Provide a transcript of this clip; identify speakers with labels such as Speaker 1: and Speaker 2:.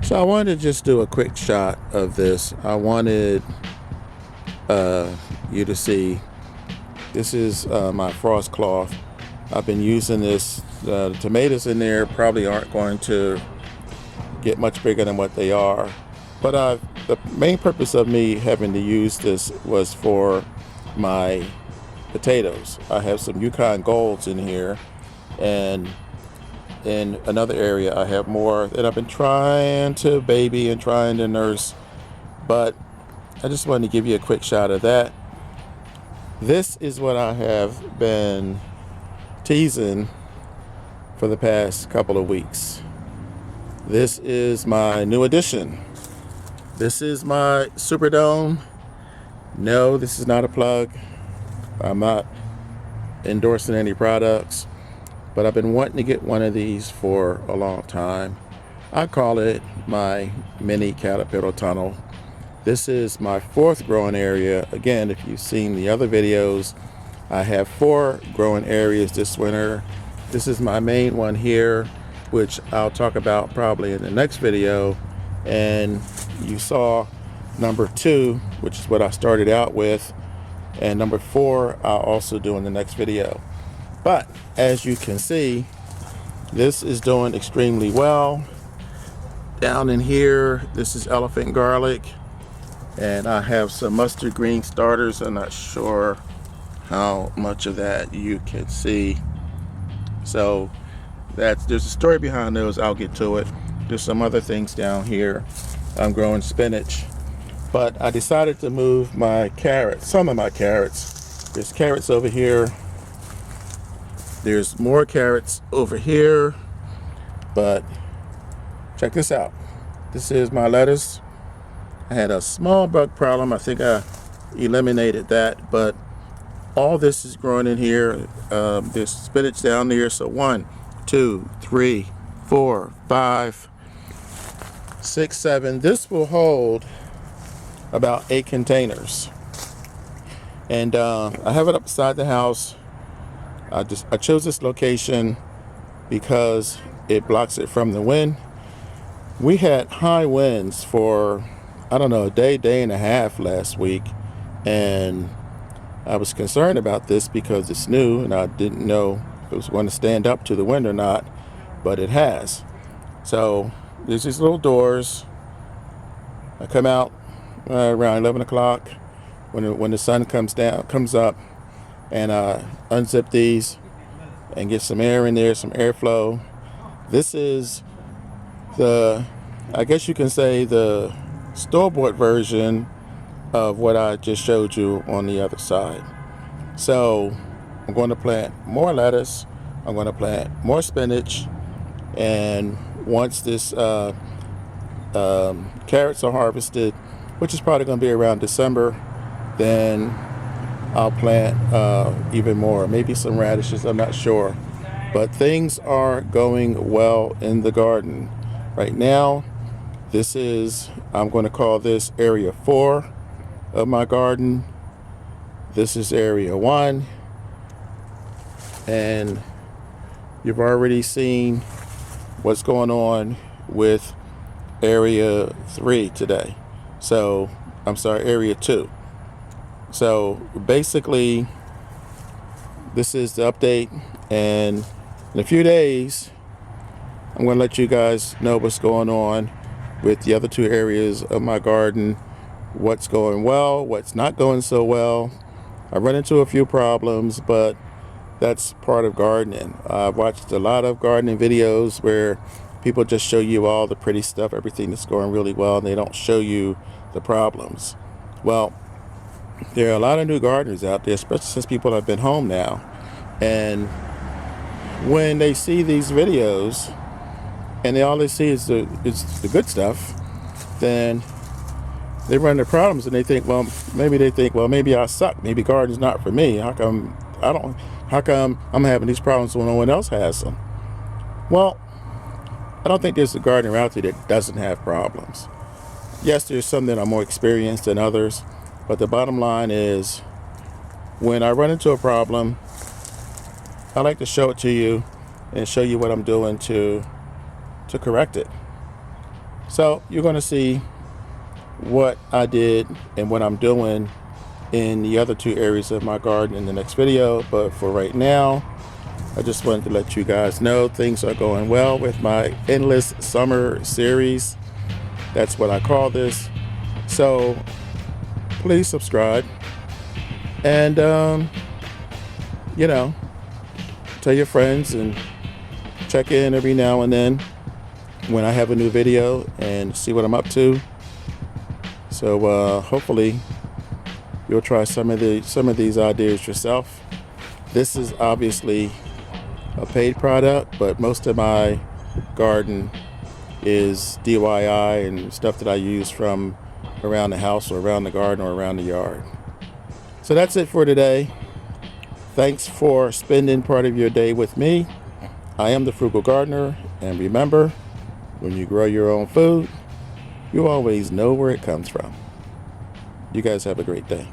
Speaker 1: So I wanted to just do a quick shot of this. I wanted you to see this is my frost cloth. I've been using this. The tomatoes in there probably aren't going to get much bigger than what they are, but the main purpose of me having to use this was for my potatoes. I have some Yukon Golds in here, and in another area I have more that I've been trying to baby and trying to nurse, but I just wanted to give you a quick shot of that. This is what I have been teasing for the past couple of weeks. This is my new addition. This is my Superdome. No, this is not a plug. I'm not endorsing any products, but I've been wanting to get one of these for a long time. I call it my mini caterpillar tunnel. This is my 4th growing area. Again, if you've seen the other videos, I have 4 growing areas this winter. This is my main one here, which I'll talk about probably in the next video. And you saw number 2, which is what I started out with, and number 4 I'll also do in the next video. But as you can see, this is doing extremely well. Down in here, this is elephant garlic, and I have some mustard green starters. I'm not sure how much of that you can see. So there's a story behind those. I'll get to it. There's some other things down here. I'm growing spinach, but I decided to move my carrots, some of my carrots. There's carrots over here. There's more carrots over here, but check this out. This is my lettuce. I had a small bug problem. I think I eliminated that, but all this is growing in here. There's spinach down there. So 1, 2, 3, 4, 5, 6, 7. This will hold about 8 containers. And I have it up beside the house. I chose this location because it blocks it from the wind. We had high winds for, I don't know, a day and a half last week, and I was concerned about this because it's new and I didn't know if it was going to stand up to the wind or not, but it has. So there's these little doors. I come out around 11 o'clock when the sun comes up, and unzip these and get some air in there, some airflow. This is I guess you can say the store-bought version of what I just showed you on the other side. So I'm going to plant more lettuce. I'm going to plant more spinach, and once this carrots are harvested, which is probably going to be around December, then I'll plant even more, maybe some radishes, I'm not sure. But things are going well in the garden. Right now, I'm going to call this area 4 of my garden. This is area 1. And you've already seen what's going on with area 3 today. So, I'm sorry, area 2. So basically, this is the update, and in a few days, I'm going to let you guys know what's going on with the other 2 areas of my garden, what's going well, what's not going so well. I run into a few problems, but that's part of gardening. I've watched a lot of gardening videos where people just show you all the pretty stuff, everything that's going really well, and they don't show you the problems. Well, there are a lot of new gardeners out there, especially since people have been home now. And when they see these videos and all they see is the good stuff, then they run into problems and they think, well, maybe I suck. Maybe gardening's not for me. How come I'm having these problems when no one else has them? Well, I don't think there's a gardener out there that doesn't have problems. Yes, there's some that are more experienced than others. But the bottom line is, when I run into a problem, I like to show it to you and show you what I'm doing to correct it. So you're going to see what I did and what I'm doing in the other two areas of my garden in the next video. But for right now, I just wanted to let you guys know things are going well with my Endless Summer series. That's what I call this. So please subscribe and, tell your friends and check in every now and then when I have a new video and see what I'm up to. So hopefully you'll try some of these ideas yourself. This is obviously a paid product, but most of my garden is DIY and stuff that I use from around the house or around the garden or around the yard. So that's it for today. Thanks for spending part of your day with me. I am the Frugal Gardener, and remember, when you grow your own food, you always know where it comes from. You guys have a great day.